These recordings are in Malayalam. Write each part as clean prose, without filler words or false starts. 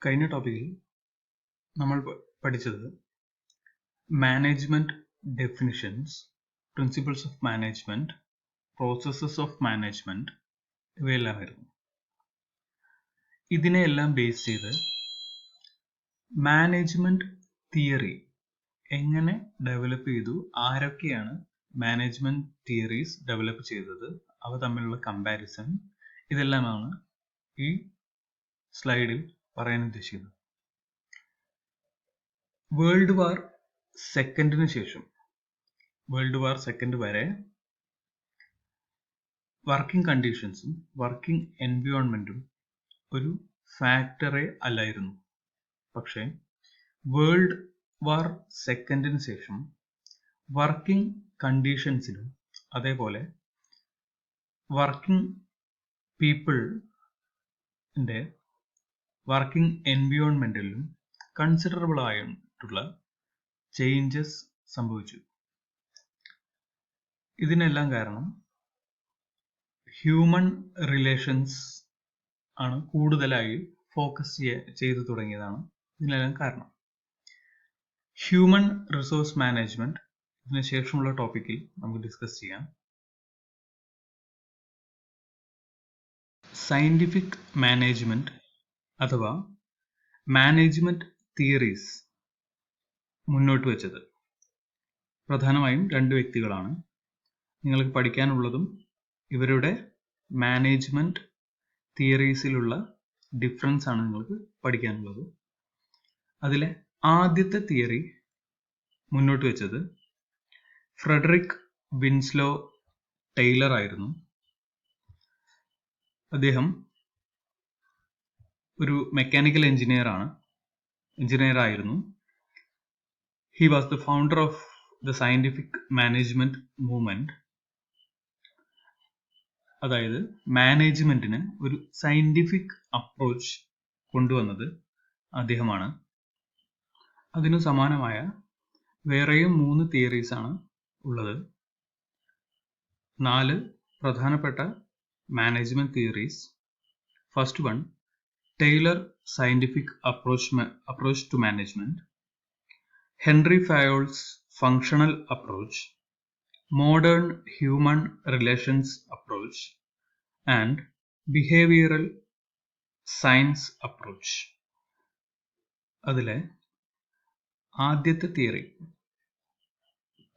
കഴിഞ്ഞ ടോപ്പിക്കിൽ നമ്മൾ പഠിച്ചത് management definitions, principles of management, processes of management ഇവയെല്ലാമായിരുന്നു. ഇതിനെയെല്ലാം ബേസ് ചെയ്ത് മാനേജ്മെന്റ് തിയറി എങ്ങനെ ഡെവലപ്പ് ചെയ്തു, ആരൊക്കെയാണ് മാനേജ്മെന്റ് തിയറീസ് ഡെവലപ്പ് ചെയ്തത്, അവ തമ്മിലുള്ള കമ്പാരിസൺ, ഇതെല്ലാമാണ് ഈ സ്ലൈഡിൽ പറയാൻ ഉദ്ദേശിക്കുന്നത്. വേൾഡ് വാർ സെക്കൻഡിന് ശേഷം, വേൾഡ് വാർ സെക്കൻഡ് വരെ വർക്കിംഗ് കണ്ടീഷൻസും വർക്കിംഗ് എൻവയോൺമെന്റും ഒരു ഫാക്ടറേ അല്ലായിരുന്നു. പക്ഷേ വേൾഡ് വാർ സെക്കൻഡിന് ശേഷം വർക്കിംഗ് കണ്ടീഷൻസിലും അതേപോലെ വർക്കിംഗ് പീപ്പിളിൻ്റെ വർക്കിംഗ് എൻവയോൺമെന്റിലും കൺസിഡറബിൾ ആയിട്ടുള്ള ചേഞ്ചസ് സംഭവിച്ചു. ഇതിനെല്ലാം കാരണം ഹ്യൂമൻ റിലേഷൻസ് ആണ് കൂടുതലായി ഫോക്കസ് ചെയ്തു തുടങ്ങിയതാണ് ഇതിനെല്ലാം കാരണം. ഹ്യൂമൻ റിസോഴ്സ് മാനേജ്മെന്റ് ഇതിന് ശേഷമുള്ള ടോപ്പിക്കിൽ നമുക്ക് ഡിസ്കസ് ചെയ്യാം. സയന്റിഫിക് മാനേജ്മെന്റ് അഥവാ മാനേജ്മെന്റ് തിയറീസ് മുന്നോട്ട് വെച്ചത് പ്രധാനമായും രണ്ട് വ്യക്തികളാണ്. നിങ്ങൾക്ക് പഠിക്കാനുള്ളതും ഇവരുടെ മാനേജ്മെന്റ് തിയറീസിലുള്ള ഡിഫറൻസ് ആണ് നിങ്ങൾക്ക് പഠിക്കാനുള്ളത്. അതിലെ ആദ്യത്തെ തിയറി മുന്നോട്ട് വെച്ചത് ഫ്രെഡറിക് വിൻസ്ലോ ടൈലർ ആയിരുന്നു. അദ്ദേഹം ഒരു മെക്കാനിക്കൽ എഞ്ചിനീയർ ആയിരുന്നു. He was the founder of the scientific management movement. അതായത് മാനേജ്മെന്റിന് ഒരു സയന്റിഫിക് അപ്രോച്ച് കൊണ്ടുവന്നത് അദ്ദേഹമാണ്. അതിനു സമാനമായ വേറെയും 3 തിയറീസ് ആണ് ഉള്ളത്. 4 പ്രധാനപ്പെട്ട management theories. First one, Taylor scientific approach to management, Henry Fayol's functional approach, modern human relations approach, and behavioral science approach. അതിലെ ആദ്യത്തെ തിയറി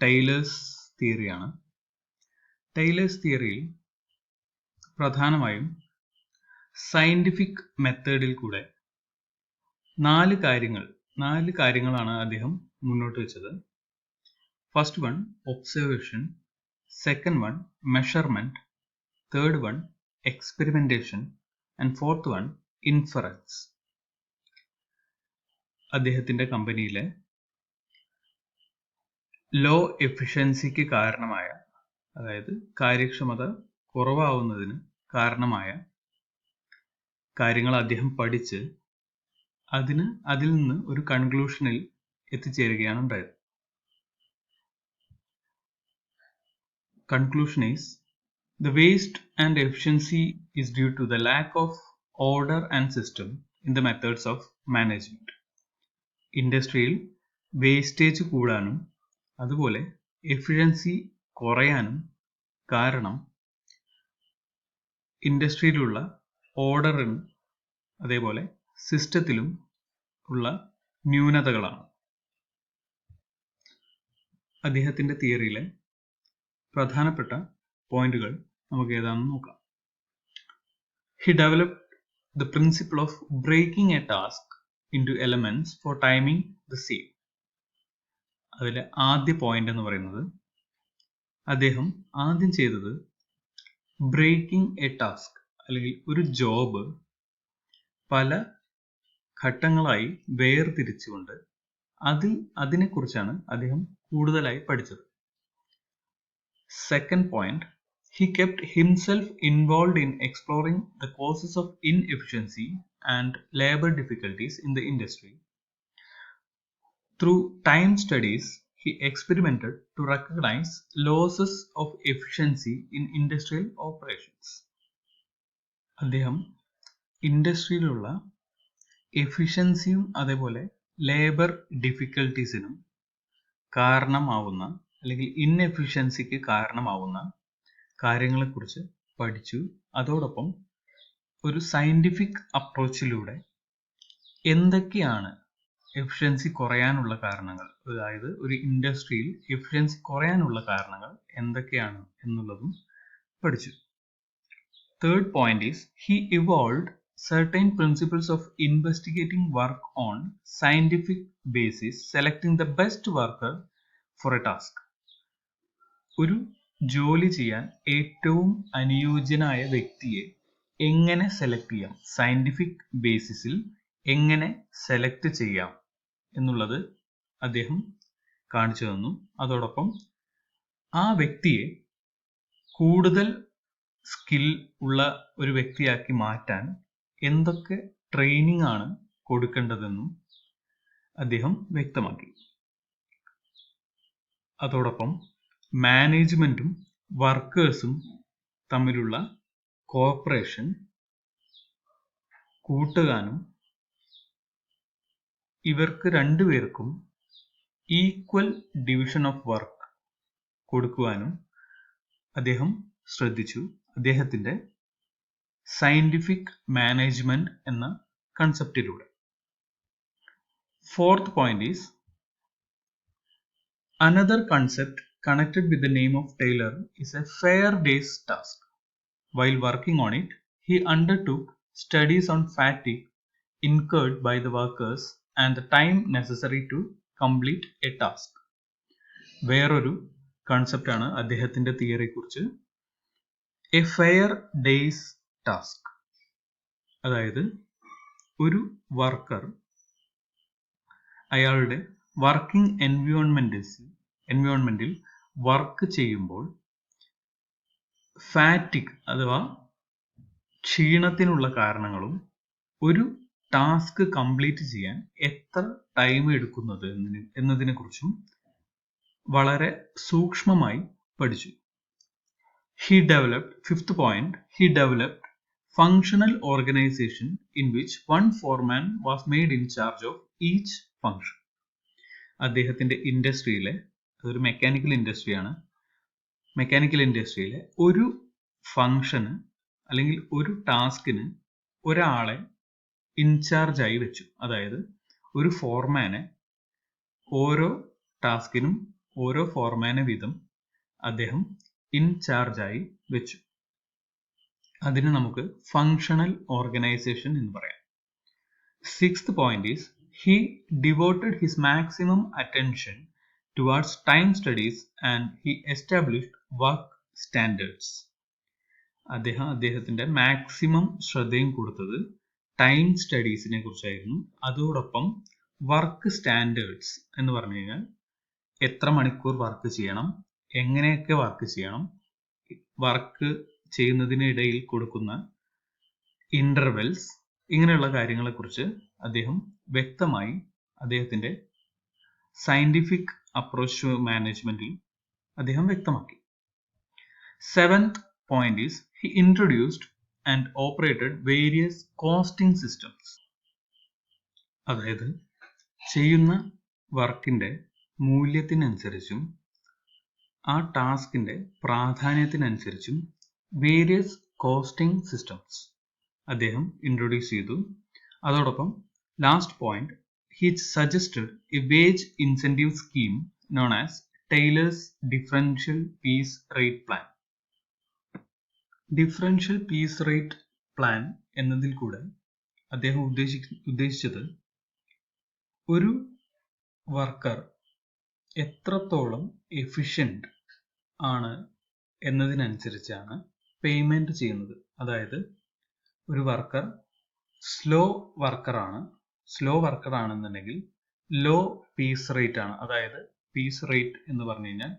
ടൈലേഴ്സ് തിയറിയാണ്. ടൈലേഴ്സ് തിയറിയിൽ പ്രധാനമായും സയന്റിഫിക് മെത്തേഡിൽ കൂടെ 4 കാര്യങ്ങളാണ് അദ്ദേഹം മുന്നോട്ട് വെച്ചത്. First one, observation. Second one, measurement. Third one, experimentation. And fourth one, inference. അദ്ദേഹത്തിന്റെ കമ്പനിയിലെ ലോ എഫിഷ്യൻസിക്ക് കാരണമായ, അതായത് കാര്യക്ഷമത കുറവാവുന്നതിന് കാരണമായ കാര്യങ്ങൾ അദ്ദേഹം പഠിച്ച് അതിൽ നിന്ന് ഒരു കൺക്ലൂഷനിൽ എത്തിച്ചേരുകയാണ് ഉണ്ടായത്. Conclusion is, the waste and efficiency is due to the lack of order and system in the methods of management. ഇൻഡസ്ട്രിയിൽ വേസ്റ്റേജ് കൂടാനും അതുപോലെ എഫിഷ്യൻസി കുറയാനും കാരണം ഇൻഡസ്ട്രിയിലുള്ള ഓർഡറിനും അതേപോലെ സിസ്റ്റത്തിലും ഉള്ള ന്യൂനതകളാണ്. അദ്ദേഹത്തിന്റെ തിയറിയിലെ പ്രധാനപ്പെട്ട പോയിന്റുകൾ നമുക്ക് ഏതാണെന്ന് നോക്കാം. He developed the principle of breaking a task into elements for timing the same. അതിലെ ആദ്യ പോയിന്റ് എന്ന് പറയുന്നത്, അദ്ദേഹം ആദ്യം ചെയ്തത് ബ്രേക്കിംഗ് എ ടാസ്ക് അല്ലെങ്കിൽ ഒരു ജോബ് പല ഘട്ടങ്ങളായി വേർതിരിച്ചുകൊണ്ട് അതിനെക്കുറിച്ചാണ് അദ്ദേഹം കൂടുതലായി പഠിച്ചത്. Second point, he kept himself involved in exploring the causes of inefficiency and labor difficulties in the industry. Through time studies, he experimented to recognize losses of efficiency in industrial operations. അദ്ദേഹം ഇൻഡസ്ട്രിയിലുള്ള എഫിഷ്യൻസിയും അതേപോലെ ലേബർ ഡിഫിക്കൽട്ടീസിനും കാരണമാവുന്ന അല്ലെങ്കിൽ ഇൻഎഫിഷ്യൻസിക്ക് കാരണമാവുന്ന കാര്യങ്ങളെക്കുറിച്ച് പഠിച്ചു. അതോടൊപ്പം ഒരു സയന്റിഫിക് അപ്രോച്ചിലൂടെ എന്തൊക്കെയാണ് എഫിഷ്യൻസി കുറയാനുള്ള കാരണങ്ങൾ, അതായത് ഒരു ഇൻഡസ്ട്രിയിൽ എഫിഷ്യൻസി കുറയാനുള്ള കാരണങ്ങൾ എന്തൊക്കെയാണ് എന്നുള്ളതും പഠിച്ചു. Third point is he evolved certain principles of investigating work on scientific basis, selecting the best worker for a task. ഒരു ജോലി ചെയ്യാൻ ഏറ്റവും അനുയോജ്യനായ വ്യക്തിയെ എങ്ങനെ സെലക്ട് ചെയ്യാം, സയന്റിഫിക് ബേസിസിൽ എങ്ങനെ സെലക്ട് ചെയ്യാം എന്നുള്ളത് അദ്ദേഹം കാണിച്ചു തന്നു. അതോടൊപ്പം ആ വ്യക്തിയെ കൂടുതൽ സ്കിൽ ഉള്ള ഒരു വ്യക്തിയാക്കി മാറ്റാൻ എന്തൊക്കെ ട്രെയിനിങ് ആണ് കൊടുക്കേണ്ടതെന്നും അദ്ദേഹം വ്യക്തമാക്കി. അതോടൊപ്പം മാനേജ്മെന്റും വർക്കേഴ്സും തമ്മിലുള്ള കോഓപ്പറേഷൻ കൂട്ടുവാനും ഇവർക്ക് രണ്ടുപേർക്കും ഈക്വൽ ഡിവിഷൻ ഓഫ് വർക്ക് കൊടുക്കുവാനും അദ്ദേഹം ശ്രദ്ധിച്ചു അദ്ദേഹത്തിന്റെ സയന്റിഫിക് മാനേജ്മെന്റ് എന്ന കൺസെപ്റ്റിലൂടെ. Fourth point is another concept connected with the name of Taylor is a fair day's task. While working on it, he undertook studies on fatigue incurred by the workers and the time necessary to complete a task. വേറൊരു കൺസെപ്റ്റ് ആണ് അദ്ദേഹത്തിന്റെ തിയറിയെ കുറിച്ച് എ ഫെയർ ഡേയ്സ് ടാസ്ക്. അതായത് ഒരു വർക്കർ അയാളുടെ വർക്കിംഗ് എൻവയോൺമെന്റിൽ വർക്ക് ചെയ്യുമ്പോൾ ഫാറ്റിക് അഥവാ ക്ഷീണത്തിനുള്ള കാരണങ്ങളും ഒരു ടാസ്ക് കംപ്ലീറ്റ് ചെയ്യാൻ എത്ര ടൈം എടുക്കുന്നത് എന്നതിനെ കുറിച്ചും വളരെ സൂക്ഷ്മമായി പഠിച്ചു. Fifth point, he developed functional organization in which one foreman was made in charge of each function. അദ്ദേഹത്തിന്റെ ഇൻഡസ്ട്രിയിലെ, അതൊരു മെക്കാനിക്കൽ ഇൻഡസ്ട്രിയാണ്, മെക്കാനിക്കൽ ഇൻഡസ്ട്രിയിലെ ഒരു ഫംഗ്ഷന് അല്ലെങ്കിൽ ഒരു ടാസ്കിന് ഒരാളെ ഇൻചാർജായി വെച്ചു. അതായത് ഒരു ഫോർമാനെ ഓരോ ടാസ്കിനും ഓരോ ഫോർമാനെ വീതം അദ്ദേഹം ഇൻചാർജായി വെച്ചു. അതിന് നമുക്ക് ഫങ്ഷണൽ ഓർഗനൈസേഷൻ എന്ന് പറയാം. Sixth point is he devoted his maximum attention towards time studies and he established work standards. അദ്ദേഹത്തിന്റെ മാക്സിമം ശ്രദ്ധയും കൊടുത്തത് ടൈം സ്റ്റഡീസിനെ കുറിച്ചായിരുന്നു. അതോടൊപ്പം വർക്ക് സ്റ്റാൻഡേർഡ്സ് എന്ന് പറഞ്ഞു കഴിഞ്ഞാൽ എത്ര മണിക്കൂർ വർക്ക് ചെയ്യണം, എങ്ങനെയൊക്കെ വർക്ക് ചെയ്യണം, വർക്ക് ചെയ്യുന്നതിനിടയിൽ കൊടുക്കുന്ന ഇന്റർവെൽസ്, ഇങ്ങനെയുള്ള കാര്യങ്ങളെക്കുറിച്ച് അദ്ദേഹം വ്യക്തമായി അദ്ദേഹത്തിന്റെ സയന്റിഫിക് അപ്രോച്ച് ടു മാനേജ്മെന്റിൽ അദ്ദേഹം വ്യക്തമാക്കി. Seventh point is he introduced and operated various costing systems. അതായത് ചെയ്യുന്ന വർക്കിന്റെ മൂല്യത്തിനനുസരിച്ചും ആ ടാസ്കിന്റെ പ്രാധാന്യത്തിനനുസരിച്ചും വേരിയസ് കോസ്റ്റിംഗ് സിസ്റ്റംസ് അദ്ദേഹം ഇൻട്രൊഡ്യൂസ് ചെയ്തു. അതോടൊപ്പം last point, he suggested a wage incentive scheme known as Taylor's differential piece rate plan. Differential piece rate plan എന്നതിൽ കൂടെ അദ്ദേഹം ഉദ്ദേശിച്ചത് ഒരു വർക്കർ എത്രത്തോളം എഫിഷ്യന്റ് ആണ് എന്നതിനനുസരിച്ചാണ് പേയ്മെന്റ് ചെയ്യുന്നത്. അതായത് ഒരു വർക്കർ സ്ലോ വർക്കർ ആണെന്നുണ്ടെങ്കിൽ ലോ പീസ് റേറ്റ് ആണ്. അതായത് പീസ് റേറ്റ് എന്ന് പറഞ്ഞു കഴിഞ്ഞാൽ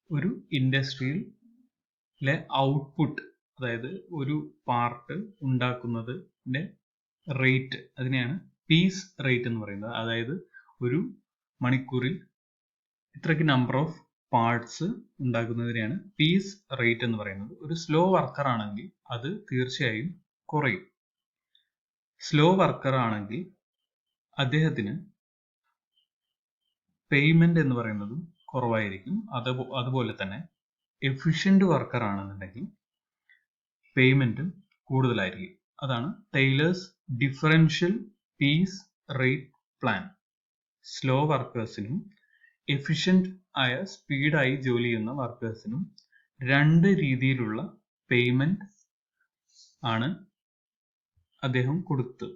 ഒരു ഇൻഡസ്ട്രിയിലെ ഔട്ട്പുട്ട്, അതായത് ഒരു പാർട്ട് ഉണ്ടാക്കുന്നതിന്റെ റേറ്റ്, അതിനെയാണ് പീസ് റേറ്റ് എന്ന് പറയുന്നത്. അതായത് ഒരു മണിക്കൂറിൽ ഇത്രയ്ക്ക് നമ്പർ ഓഫ് പാർട്സ് ഉണ്ടാക്കുന്നതിനെയാണ് പീസ് റേറ്റ് എന്ന് പറയുന്നത്. ഒരു സ്ലോ വർക്കർ ആണെങ്കിൽ അത് തീർച്ചയായും കുറയും. സ്ലോ വർക്കർ ആണെങ്കിൽ അദ്ദേഹത്തിന് പേയ്മെന്റ് എന്ന് പറയുന്നതും കുറവായിരിക്കും. അതുപോലെ തന്നെ എഫിഷ്യന്റ് വർക്കർ ആണെന്നുണ്ടെങ്കിൽ പേയ്മെന്റ് കൂടുതലായിരിക്കും. അതാണ് Taylor's differential piece rate plan. Slow വർക്കേഴ്സിനും എഫിഷ്യന്റ് ആയ സ്പീഡായി ജോലി ചെയ്യുന്ന വർക്കേഴ്സിനും 2 രീതിയിലുള്ള പേയ്മെന്റ് ആണ് അദ്ദേഹം കൊടുത്തത്.